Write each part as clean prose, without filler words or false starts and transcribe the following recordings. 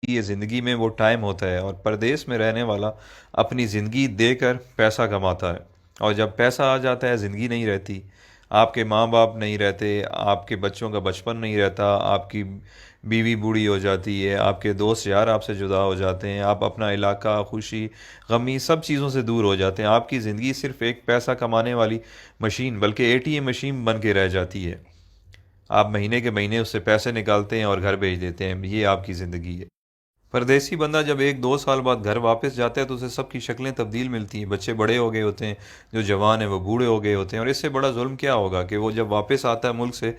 یہ زندگی میں وہ ٹائم ہوتا ہے، اور پردیس میں رہنے والا اپنی زندگی دے کر پیسہ کماتا ہے، اور جب پیسہ آ جاتا ہے زندگی نہیں رہتی۔ آپ کے ماں باپ نہیں رہتے، آپ کے بچوں کا بچپن نہیں رہتا، آپ کی بیوی بوڑھی ہو جاتی ہے، آپ کے دوست یار آپ سے جدا ہو جاتے ہیں، آپ اپنا علاقہ، خوشی غمی سب چیزوں سے دور ہو جاتے ہیں۔ آپ کی زندگی صرف ایک پیسہ کمانے والی مشین، بلکہ اے ٹی ایم مشین بن کے رہ جاتی ہے۔ آپ مہینے کے مہینے اس سے پیسے نکالتے ہیں اور گھر بھیج دیتے ہیں، یہ آپ کی زندگی ہے۔ پردیسی بندہ جب ایک دو سال بعد گھر واپس جاتا ہے تو اسے سب کی شکلیں تبدیل ملتی ہیں، بچے بڑے ہو گئے ہوتے ہیں، جو جوان ہیں وہ بوڑھے ہو گئے ہوتے ہیں، اور اس سے بڑا ظلم کیا ہوگا کہ وہ جب واپس آتا ہے ملک سے،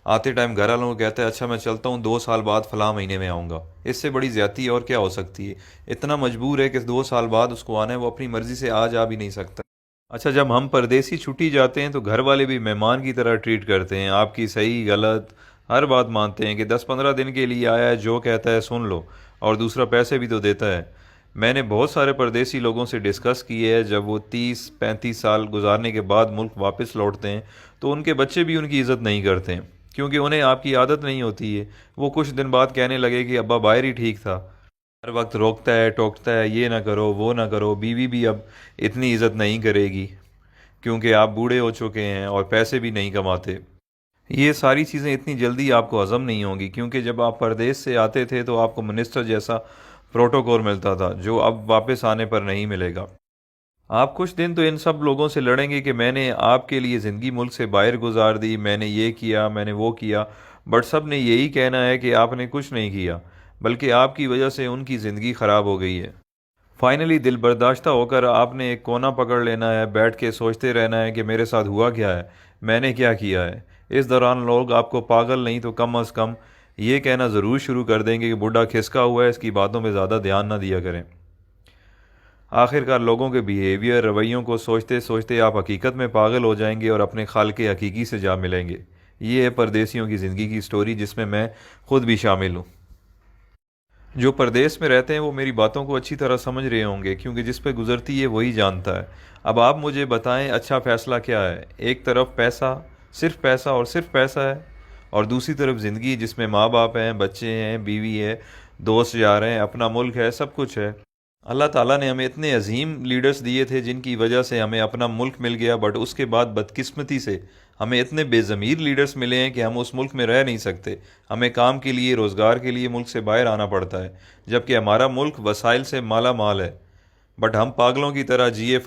آتے ٹائم گھر والوں کو کہتا ہے اچھا میں چلتا ہوں، 2 سال بعد فلاں مہینے میں آؤں گا۔ اس سے بڑی زیادتی اور کیا ہو سکتی ہے؟ اتنا مجبور ہے کہ 2 سال بعد اس کو آنا ہے، وہ اپنی مرضی سے آ جا بھی نہیں سکتا۔ اچھا، جب ہم پردیسی چھٹی جاتے ہیں تو گھر والے بھی مہمان کی طرح ٹریٹ کرتے ہیں، آپ کی صحیح غلط ہر بات مانتے ہیں کہ 10 15 دن کے لیے آیا ہے، جو کہتا ہے سن لو، اور دوسرا پیسے بھی تو دیتا ہے۔ میں نے بہت سارے پردیسی لوگوں سے ڈسکس کی ہے، جب وہ 30 35 سال گزارنے کے بعد ملک واپس لوٹتے ہیں تو ان کے بچے بھی ان کی عزت نہیں کرتے ہیں، کیونکہ انہیں آپ کی عادت نہیں ہوتی ہے۔ وہ کچھ دن بعد کہنے لگے کہ ابا باہر ہی ٹھیک تھا، ہر وقت روکتا ہے ٹوکتا ہے، یہ نہ کرو وہ نہ کرو۔ بیوی بھی اب اتنی عزت نہیں کرے گی کیونکہ آپ بوڑھے ہو چکے ہیں اور پیسے بھی نہیں کماتے۔ یہ ساری چیزیں اتنی جلدی آپ کو ہضم نہیں ہوں گی، کیونکہ جب آپ پردیس سے آتے تھے تو آپ کو منسٹر جیسا پروٹوکول ملتا تھا، جو اب واپس آنے پر نہیں ملے گا۔ آپ کچھ دن تو ان سب لوگوں سے لڑیں گے کہ میں نے آپ کے لیے زندگی ملک سے باہر گزار دی، میں نے یہ کیا، میں نے وہ کیا، بٹ سب نے یہی کہنا ہے کہ آپ نے کچھ نہیں کیا، بلکہ آپ کی وجہ سے ان کی زندگی خراب ہو گئی ہے۔ فائنلی دل برداشتہ ہو کر آپ نے ایک کونا پکڑ لینا ہے، بیٹھ کے سوچتے رہنا ہے کہ میرے ساتھ ہوا کیا ہے، میں نے کیا کیا ہے۔ اس دوران لوگ آپ کو پاگل نہیں تو کم از کم یہ کہنا ضرور شروع کر دیں گے کہ بڈھا کھسکا ہوا ہے، اس کی باتوں پہ زیادہ دھیان نہ دیا کریں۔ آخر کار لوگوں کے بیہیویئر رویوں کو سوچتے سوچتے آپ حقیقت میں پاگل ہو جائیں گے اور اپنے خالق حقیقی سے جا ملیں گے۔ یہ ہے پردیسیوں کی زندگی کی سٹوری، جس میں خود بھی شامل ہوں۔ جو پردیس میں رہتے ہیں وہ میری باتوں کو اچھی طرح سمجھ رہے ہوں گے، کیونکہ جس پہ گزرتی ہے وہی جانتا ہے۔ اب آپ مجھے بتائیں اچھا فیصلہ کیا ہے؟ ایک طرف پیسہ، صرف پیسہ اور صرف پیسہ ہے، اور دوسری طرف زندگی جس میں ماں باپ ہیں، بچے ہیں، بیوی ہے، دوست یار ہیں، اپنا ملک ہے، سب کچھ ہے۔ اللہ تعالیٰ نے ہمیں اتنے عظیم لیڈرز دیے تھے جن کی وجہ سے ہمیں اپنا ملک مل گیا، بٹ اس کے بعد بدقسمتی سے ہمیں اتنے بے ضمیر لیڈرز ملے ہیں کہ ہم اس ملک میں رہ نہیں سکتے۔ ہمیں کام کے لیے، روزگار کے لیے ملک سے باہر آنا پڑتا ہے، جبکہ ہمارا ملک وسائل سے مالا مال ہے، بٹ ہم پاگلوں کی طرح جیے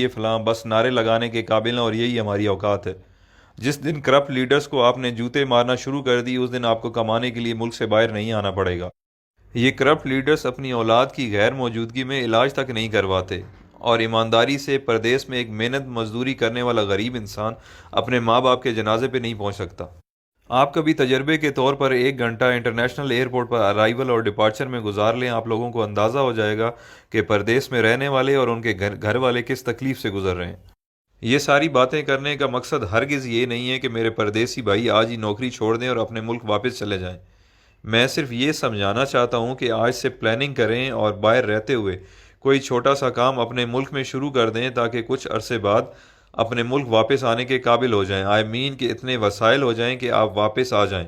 فلاں بس نعرے لگانے کے قابل ہیں، اور یہی ہماری اوقات ہے۔ جس دن کرپٹ لیڈرز کو آپ نے جوتے مارنا شروع کر دی، اس دن آپ کو کمانے کے لیے ملک سے باہر نہیں آنا پڑے گا۔ یہ کرپٹ لیڈرز اپنی اولاد کی غیر موجودگی میں علاج تک نہیں کرواتے، اور ایمانداری سے پردیس میں ایک محنت مزدوری کرنے والا غریب انسان اپنے ماں باپ کے جنازے پہ نہیں پہنچ سکتا۔ آپ کبھی تجربے کے طور پر 1 گھنٹہ انٹرنیشنل ایئرپورٹ پر ارائیول اور ڈپارچر میں گزار لیں، آپ لوگوں کو اندازہ ہو جائے گا کہ پردیس میں رہنے والے اور ان کے گھر والے کس تکلیف سے گزر رہے ہیں۔ یہ ساری باتیں کرنے کا مقصد ہرگز یہ نہیں ہے کہ میرے پردیسی بھائی آج ہی نوکری چھوڑ دیں اور اپنے ملک واپس چلے جائیں۔ میں صرف یہ سمجھانا چاہتا ہوں کہ آج سے پلاننگ کریں اور باہر رہتے ہوئے کوئی چھوٹا سا کام اپنے ملک میں شروع کر دیں، تاکہ کچھ عرصے بعد اپنے ملک واپس آنے کے قابل ہو جائیں۔ آئی مین کہ اتنے وسائل ہو جائیں کہ آپ واپس آ جائیں۔